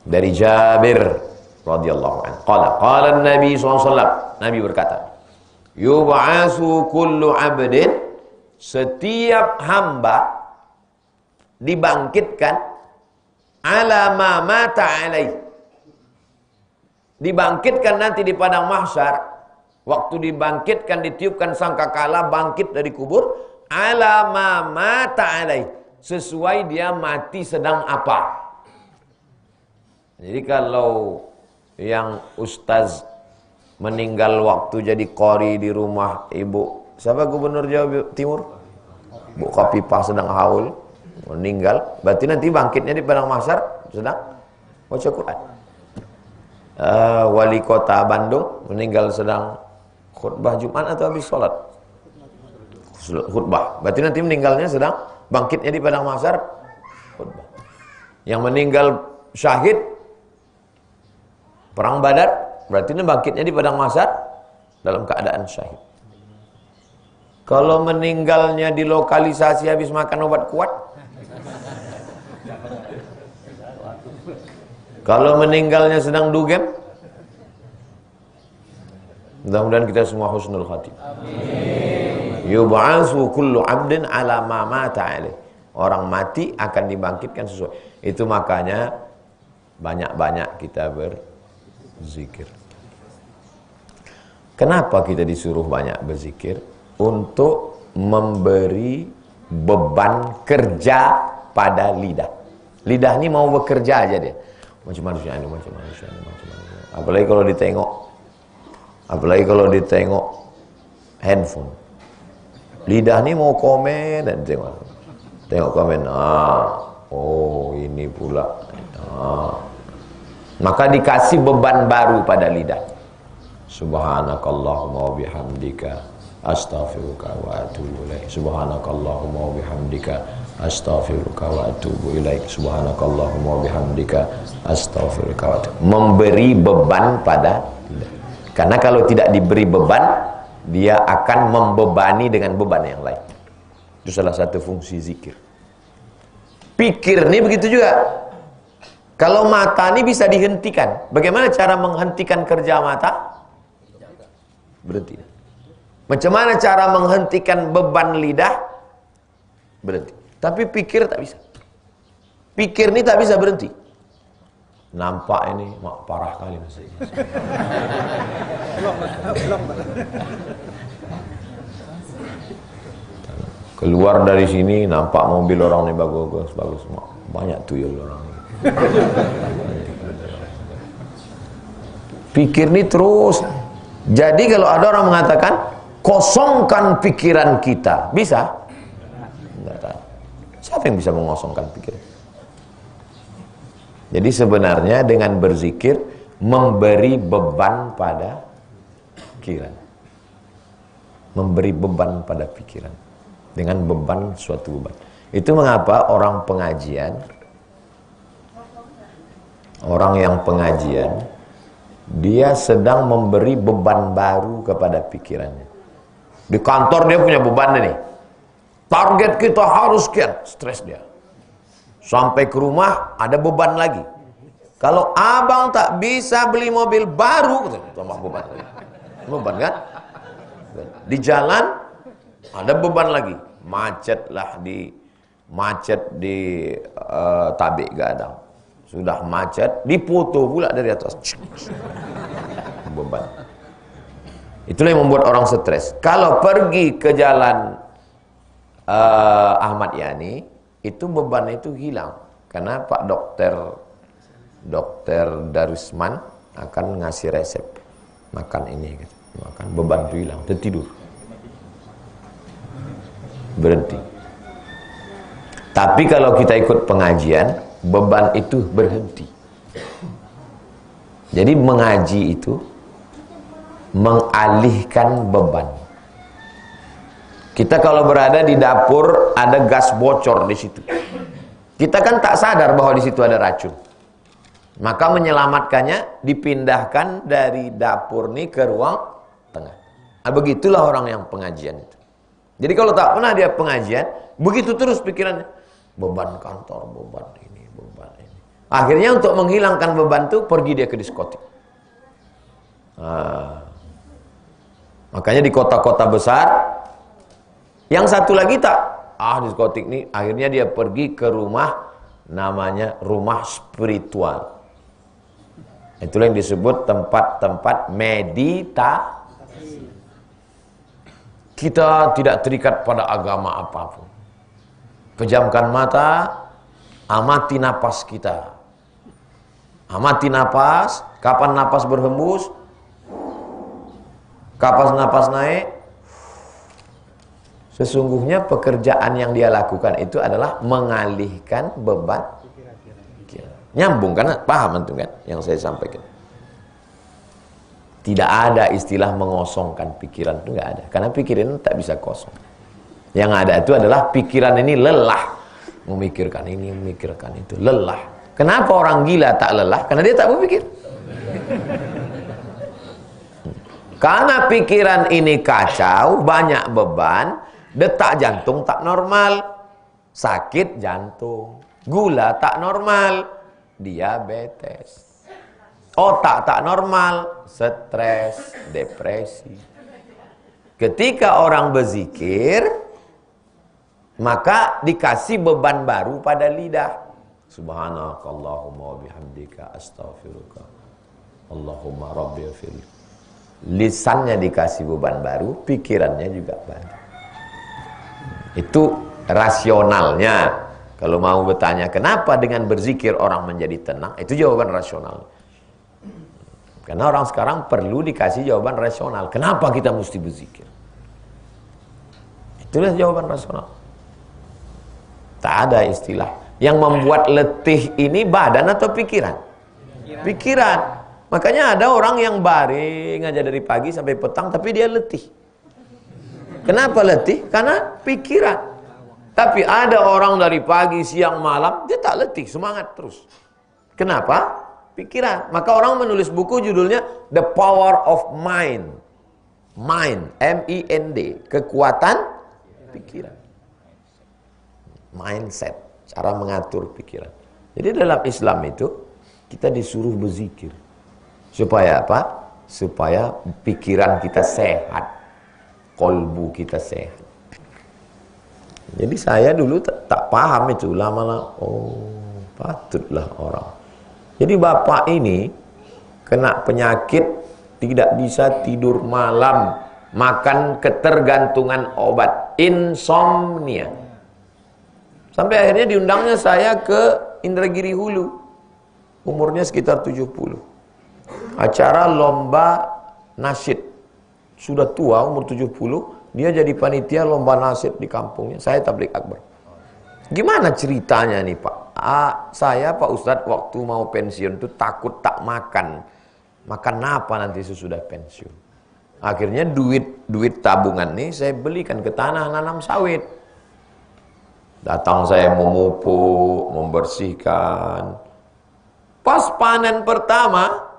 Dari Jabir radhiyallahu anhu. Qala Nabi SAW. Nabi berkata, yub'atsu kullu 'abdin, setiap hamba dibangkitkan ala ma mata alaih, dibangkitkan nanti di padang mahsyar. Waktu dibangkitkan, ditiupkan sangkakala, bangkit dari kubur, ala ma mata alaih, sesuai dia mati sedang apa. Jadi kalau yang ustaz meninggal waktu jadi qori di rumah ibu, siapa gubernur Jawa Timur? Bu Khofifah sedang haul, meninggal, berarti nanti bangkitnya di padang mahsyar sedang baca Quran. Wali kota Bandung meninggal sedang khutbah Jumat atau habis sholat? Khutbah. Berarti nanti meninggalnya sedang, bangkitnya di padang mahsyar khutbah. Yang meninggal syahid perang Badar, berarti ini bangkitnya di padang mahsyar dalam keadaan syahid. Kalau meninggalnya di lokalisasi habis makan obat kuat, kalau meninggalnya sedang dugem, mudah-mudahan kita semua husnul khatimah. Yub'atsu kullu 'abdin 'ala ma mata 'alaih. Orang mati akan dibangkitkan sesuai. Itu makanya banyak-banyak kita berzikir. Kenapa kita disuruh banyak berzikir? Untuk memberi beban kerja pada lidah. Lidah ini mau bekerja aja dia. Macam manusia ini, macam manusia ini, macam manusia. Apalagi kalau ditengok handphone. Lidah ini mau komen dan tengok komen. Oh ini pula. Maka dikasih beban baru pada lidah. Subhanakallahumma wa bihamdika astaghfiruka wa atubu ilaik. Subhanakallahumma wa bihamdika astaghfiruka wa atubu ilaik. Subhanakallahumma wa bihamdika astaghfiruka wa atubu. Memberi beban pada lidah. Karena kalau tidak diberi beban, dia akan membebani dengan beban yang lain. Itu salah satu fungsi zikir. Pikir ini begitu juga. Kalau mata ini bisa dihentikan. Bagaimana cara menghentikan kerja mata? Berhenti. Macam mana cara menghentikan beban lidah? Berhenti. Tapi pikir tak bisa. Pikir ini tak bisa berhenti. Nampak ini mak parah kali masih. Keluar dari sini nampak mobil orang ini bagus semua. Banyak tuyul orang ini. Pikir ini terus. Jadi kalau ada orang mengatakan kosongkan pikiran kita, bisa? Enggak tahu. Siapa yang bisa mengosongkan pikiran? Jadi sebenarnya dengan berzikir memberi beban pada pikiran. Memberi beban pada pikiran. Dengan beban suatu beban. Itu mengapa orang pengajian, orang yang pengajian, dia sedang memberi beban baru kepada pikirannya. Di kantor dia punya beban nih. Target kita harus sekian, stres dia. Sampai ke rumah ada beban lagi. Kalau abang tak bisa beli mobil baru, tambah beban lagi. Beban kan? Di jalan ada beban lagi. Macet di Tabik Gadang. Sudah macet, dipoto pula dari atas. Beban. Itulah yang membuat orang stres. Kalau pergi ke jalan Ahmad Yani, itu beban itu hilang. Karena Pak Dokter Darusman akan ngasih resep. Makan ini gitu. Makan beban itu hilang, tertidur. Berhenti. Tapi kalau kita ikut pengajian, beban itu berhenti. Jadi mengaji itu mengalihkan beban. Kita kalau berada di dapur ada gas bocor di situ. Kita kan tak sadar bahwa di situ ada racun. Maka menyelamatkannya dipindahkan dari dapur ini ke ruang tengah. Nah, begitulah orang yang pengajian itu. Jadi kalau tak pernah dia pengajian, begitu terus pikirannya. Beban kantor, beban ini, beban ini. Akhirnya untuk menghilangkan beban itu pergi dia ke diskotik. Makanya di kota-kota besar, yang satu lagi tak, diskotik nih, akhirnya dia pergi ke rumah, namanya rumah spiritual. Itulah yang disebut tempat-tempat meditasi. Kita tidak terikat pada agama apapun. Pejamkan mata, amati napas kita. Amati napas, kapan napas berhembus, kapan napas naik. Sesungguhnya pekerjaan yang dia lakukan itu adalah mengalihkan beban. Nyambung kan? Paham antum kan yang saya sampaikan? Tidak ada istilah mengosongkan pikiran, itu nggak ada. Karena pikiran tak bisa kosong. Yang ada itu adalah pikiran ini lelah, memikirkan ini, memikirkan itu, lelah. Kenapa orang gila tak lelah? Karena dia tak berpikir. Karena pikiran ini kacau, banyak beban, detak jantung tak normal, sakit jantung, gula tak normal, diabetes, otak tak normal, stres, depresi. Ketika orang berzikir, maka dikasih beban baru pada lidah. Subhanakallahumma wa bihamdika astaghfiruka. Allahumma rabbighfir. Lisannya dikasih beban baru, pikirannya juga baru. Itu rasionalnya. Kalau mau bertanya kenapa dengan berzikir orang menjadi tenang, itu jawaban rasional. Karena orang sekarang perlu dikasih jawaban rasional. Kenapa kita mesti berzikir? Itulah jawaban rasional. Tak ada istilah. Yang membuat letih ini badan atau pikiran? Pikiran. Makanya ada orang yang baring aja dari pagi sampai petang tapi dia letih. Kenapa letih? Karena pikiran. Tapi ada orang dari pagi, siang, malam dia tak letih, semangat terus. Kenapa? Pikiran. Maka orang menulis buku judulnya The Power of Mind. Mind, M-I-N-D, kekuatan pikiran. Mindset, cara mengatur pikiran. Jadi dalam Islam itu kita disuruh berzikir. Supaya apa? Supaya pikiran kita sehat, kolbu kita sehat. Jadi saya dulu tak paham itu, lama-lama patutlah orang. Jadi bapak ini kena penyakit, tidak bisa tidur malam, makan ketergantungan obat, insomnia. Sampai akhirnya diundangnya saya ke Indragiri Hulu, umurnya sekitar 70. Acara lomba nasyid. Sudah tua, umur 70, dia jadi panitia lomba nasyid di kampungnya. Saya tabligh akbar. Gimana ceritanya nih Pak? Saya Pak Ustadz waktu mau pensiun itu takut tak makan. Makan apa nanti sesudah pensiun? Akhirnya duit tabungan nih saya belikan ke tanah nanam sawit. Datang saya memupuk, membersihkan. Pas panen pertama,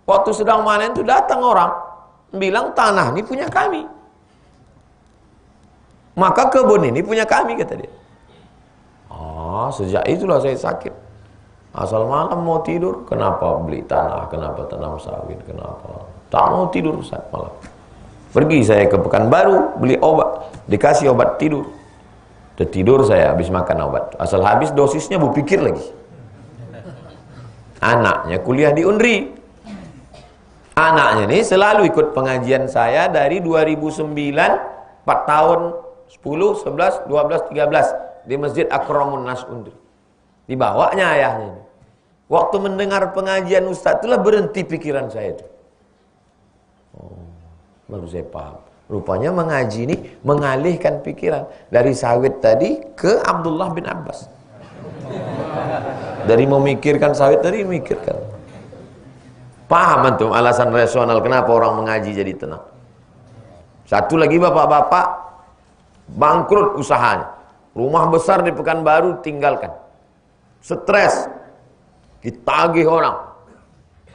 waktu sedang panen itu datang orang bilang tanah ini punya kami. Maka kebun ini punya kami, kata dia. Sejak itulah saya sakit. Asal malam mau tidur, kenapa beli tanah, kenapa tanam sawit, kenapa? Tak mau tidur saat malam. Pergi saya ke Pekanbaru, beli obat, dikasih obat tidur. Tertidur saya habis makan obat. Asal habis dosisnya berpikir lagi. Anaknya kuliah di Unri. Anaknya ini selalu ikut pengajian saya dari 2009, 4 tahun, 10, 11, 12, 13 di Masjid Akramun Nas Unri. Dibawanya ayahnya ini. Waktu mendengar pengajian Ustaz itulah berhenti pikiran saya itu. Baru saya paham. Rupanya mengaji ini mengalihkan pikiran dari sawit tadi ke Abdullah bin Abbas. Dari memikirkan sawit tadi memikirkan. Paham antum alasan rasional kenapa orang mengaji jadi tenang. Satu lagi bapak-bapak bangkrut usahanya. Rumah besar di Pekanbaru tinggalkan. Stres. Ditagih orang.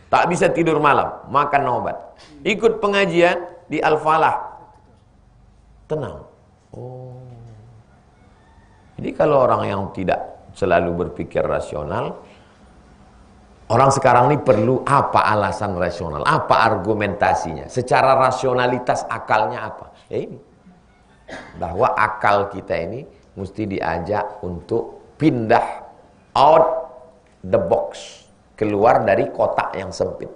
Tak bisa tidur malam, makan obat. Ikut pengajian di Al-Falah. Tenang. Jadi kalau orang yang tidak selalu berpikir rasional, Orang sekarang ini perlu apa alasan rasional, apa argumentasinya, secara rasionalitas akalnya apa? Ya ini, bahwa akal kita ini mesti diajak untuk pindah out the box, keluar dari kotak yang sempit.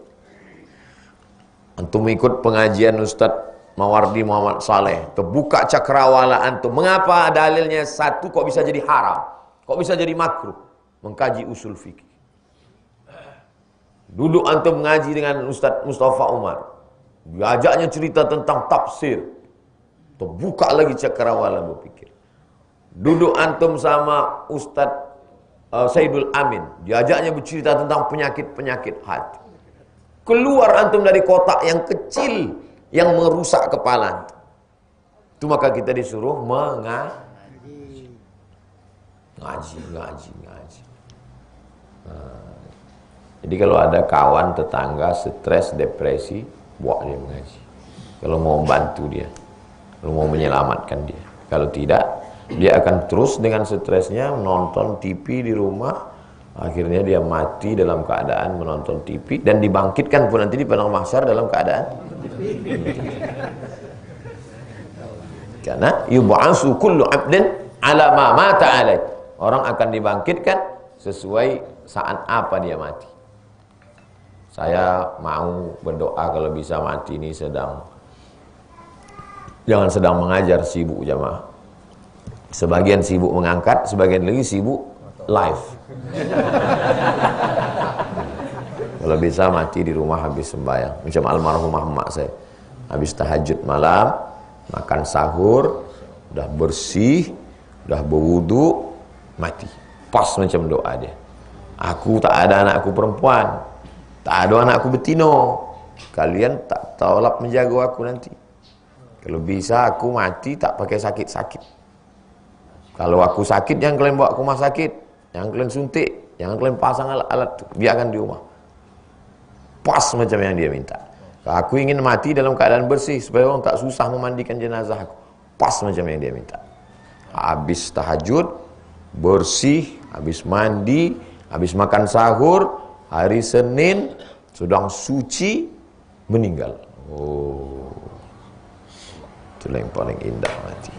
Antum ikut pengajian Ustadz Mawardi Muhammad Saleh, terbuka cakrawala antum. Mengapa dalilnya satu kok bisa jadi haram? Kok bisa jadi makruh? Mengkaji usul fikih. Duduk antum mengaji dengan Ustadz Mustafa Umar, diajaknya cerita tentang tafsir, terbuka lagi cakrawala berpikir. Duduk antum sama Ustadz Saidul Amin, diajaknya bercerita tentang penyakit-penyakit hati. Keluar antum dari kotak yang kecil yang merusak kepala. Itu maka kita disuruh mengaji. Ngaji. Jadi kalau ada kawan tetangga stres, depresi, bawa dia mengaji. Kalau mau bantu dia, kalau mau menyelamatkan dia. Kalau tidak, dia akan terus dengan stresnya menonton TV di rumah. Akhirnya dia mati dalam keadaan menonton TV dan dibangkitkan pun nanti di padang mahsyar dalam keadaan. Karena yub'atsu kullu 'abdin 'ala ma mata 'alai. Orang akan dibangkitkan sesuai saat apa dia mati. Saya mau berdoa kalau bisa mati ini jangan sedang mengajar, sibuk jamaah. Sebagian sibuk mengangkat, sebagian lagi sibuk live. Kalau bisa mati di rumah habis sembahyang. Macam almarhumah emak saya. Habis tahajud malam, makan sahur, udah bersih, udah berwudu, mati. Pas macam doa dia. Aku tak ada anakku perempuan. Tak ada anakku betino. Kalian tak tolak menjaga aku nanti. Kalau bisa aku mati tak pakai sakit-sakit. Kalau aku sakit jangan kalian bawa ke rumah sakit, jangan kalian suntik, jangan kalian pasang alat-alat, biarkan di rumah. Pas macam yang dia minta. Aku ingin mati dalam keadaan bersih supaya orang tak susah memandikan jenazah aku. Pas macam yang dia minta. Habis tahajud, bersih, habis mandi, habis makan sahur, hari Senin sedang suci, meninggal. Oh, itulah yang paling indah mati.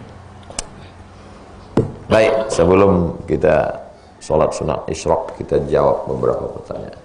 Baik, sebelum kita sholat sunat isyraq, kita jawab beberapa pertanyaan.